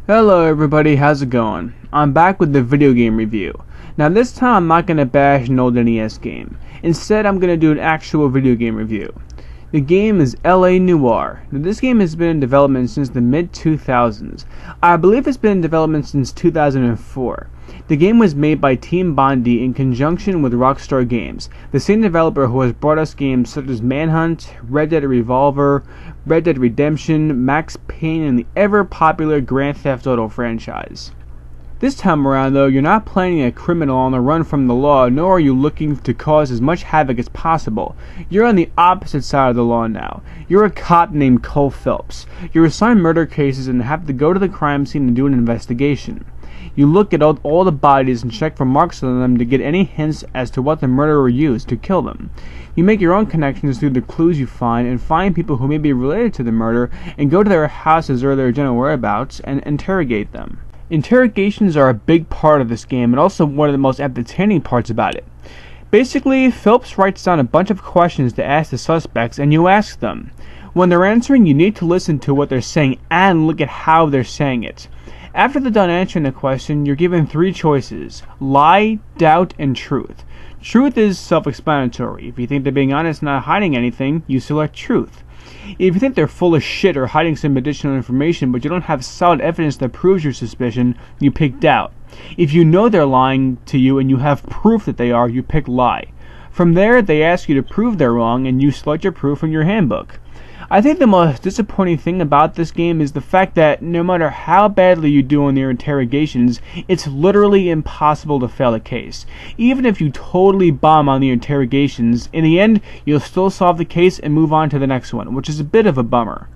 Hello everybody, how's it going? I'm back with the video game review. Now this time I'm not going to bash an old NES game. Instead I'm going to do an actual video game review. The game is Noire. Now this game has been in development since the mid-2000s. I believe it's been in development since 2004. The game was made by Team Bondi in conjunction with Rockstar Games, the same developer who has brought us games such as Manhunt, Red Dead Revolver, Red Dead Redemption, Max Payne, and the ever-popular Grand Theft Auto franchise. This time around though, you're not playing a criminal on the run from the law, nor are you looking to cause as much havoc as possible. You're on the opposite side of the law now. You're a cop named Cole Phelps. You're assigned murder cases and have to go to the crime scene and do an investigation. You look at all the bodies and check for marks on them to get any hints as to what the murderer used to kill them. You make your own connections through the clues you find and find people who may be related to the murder and go to their houses or their general whereabouts and interrogate them. Interrogations are a big part of this game and also one of the most entertaining parts about it. Basically, Phelps writes down a bunch of questions to ask the suspects and you ask them. When they're answering, you need to listen to what they're saying and look at how they're saying it. After they're done answering the question, you're given three choices: lie, doubt, and truth. Truth is self-explanatory. If you think they're being honest and not hiding anything, you select truth. If you think they're full of shit or hiding some additional information but you don't have solid evidence that proves your suspicion, you pick doubt. If you know they're lying to you and you have proof that they are, you pick lie. From there, they ask you to prove they're wrong and you select your proof from your handbook. I think the most disappointing thing about this game is the fact that no matter how badly you do on your interrogations, it's literally impossible to fail a case. Even if you totally bomb on the interrogations, in the end, you'll still solve the case and move on to the next one, which is a bit of a bummer.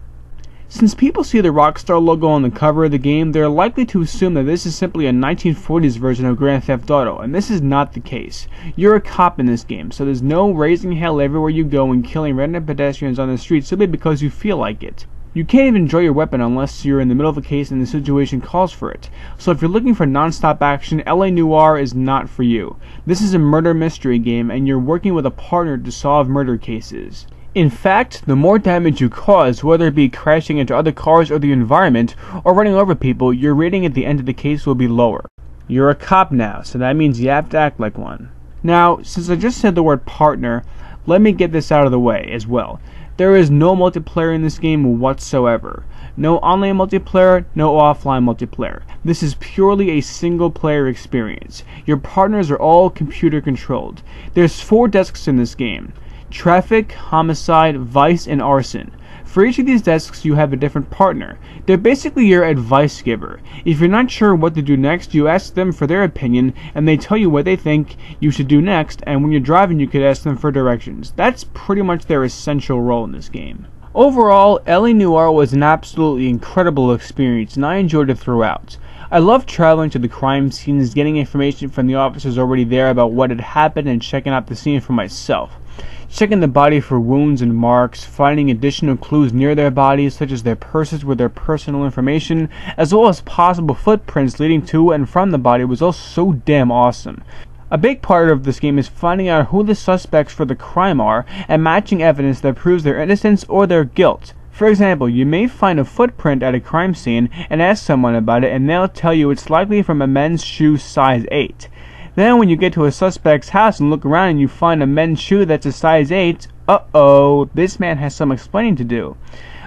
Since people see the Rockstar logo on the cover of the game, they're likely to assume that this is simply a 1940s version of Grand Theft Auto, and this is not the case. You're a cop in this game, so there's no raising hell everywhere you go and killing random pedestrians on the street simply because you feel like it. You can't even enjoy your weapon unless you're in the middle of a case and the situation calls for it. So if you're looking for non-stop action, Noire is not for you. This is a murder mystery game, and you're working with a partner to solve murder cases. In fact, the more damage you cause, whether it be crashing into other cars or the environment, or running over people, your rating at the end of the case will be lower. You're a cop now, so that means you have to act like one. Now, since I just said the word partner, let me get this out of the way as well. There is no multiplayer in this game whatsoever. No online multiplayer, no offline multiplayer. This is purely a single player experience. Your partners are all computer controlled. There's 4 desks in this game: traffic, homicide, vice, and arson. For each of these desks you have a different partner. They're basically your advice giver. If you're not sure what to do next, you ask them for their opinion and they tell you what they think you should do next, and when you're driving you could ask them for directions. That's pretty much their essential role in this game. Overall, Noire was an absolutely incredible experience and I enjoyed it throughout. I loved traveling to the crime scenes, getting information from the officers already there about what had happened and checking out the scene for myself. Checking the body for wounds and marks, finding additional clues near their bodies such as their purses with their personal information, as well as possible footprints leading to and from the body was all so damn awesome. A big part of this game is finding out who the suspects for the crime are and matching evidence that proves their innocence or their guilt. For example, you may find a footprint at a crime scene and ask someone about it and they'll tell you it's likely from a men's shoe size 8. Then when you get to a suspect's house and look around and you find a men's shoe that's a size 8, uh-oh, this man has some explaining to do.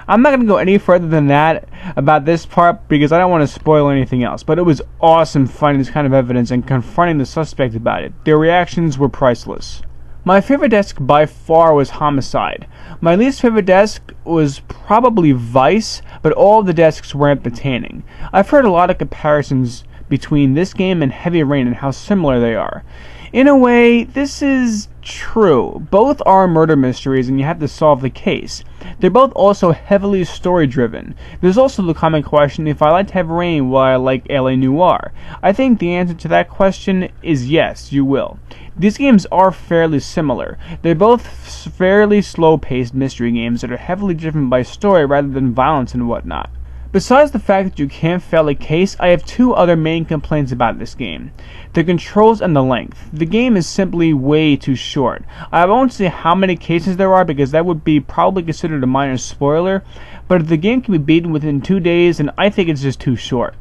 I'm not going to go any further than that about this part because I don't want to spoil anything else, but it was awesome finding this kind of evidence and confronting the suspect about it. Their reactions were priceless. My favorite desk by far was Homicide. My least favorite desk was probably Vice, but all of the desks were entertaining. I've heard a lot of comparisons between this game and Heavy Rain and how similar they are. In a way, this is true. Both are murder mysteries and you have to solve the case. They're both also heavily story driven. There's also the common question if I liked Heavy Rain while I like Noire. I think the answer to that question is yes, you will. These games are fairly similar. They're both fairly slow-paced mystery games that are heavily driven by story rather than violence and whatnot. Besides the fact that you can't fail a case, I have 2 other main complaints about this game: the controls and the length. The game is simply way too short. I won't say how many cases there are because that would be probably considered a minor spoiler, but the game can be beaten within 2 days and I think it's just too short.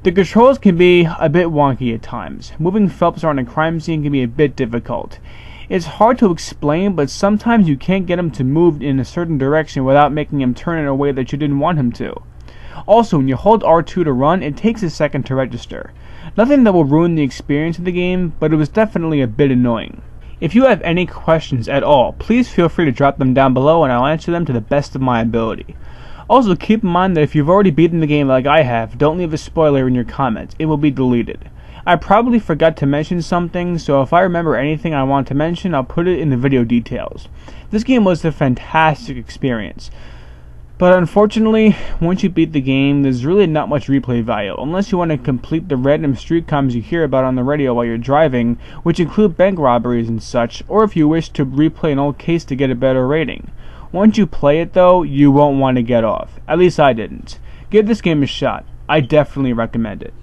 The controls can be a bit wonky at times. Moving Phelps around a crime scene can be a bit difficult. It's hard to explain, but sometimes you can't get him to move in a certain direction without making him turn in a way that you didn't want him to. Also, when you hold R2 to run, it takes a second to register. Nothing that will ruin the experience of the game, but it was definitely a bit annoying. If you have any questions at all, please feel free to drop them down below and I'll answer them to the best of my ability. Also, keep in mind that if you've already beaten the game like I have, don't leave a spoiler in your comments. It will be deleted. I probably forgot to mention something, so if I remember anything I want to mention, I'll put it in the video details. This game was a fantastic experience. But unfortunately, once you beat the game, there's really not much replay value, unless you want to complete the random street crimes you hear about on the radio while you're driving, which include bank robberies and such, or if you wish to replay an old case to get a better rating. Once you play it though, you won't want to get off. At least I didn't. Give this game a shot. I definitely recommend it.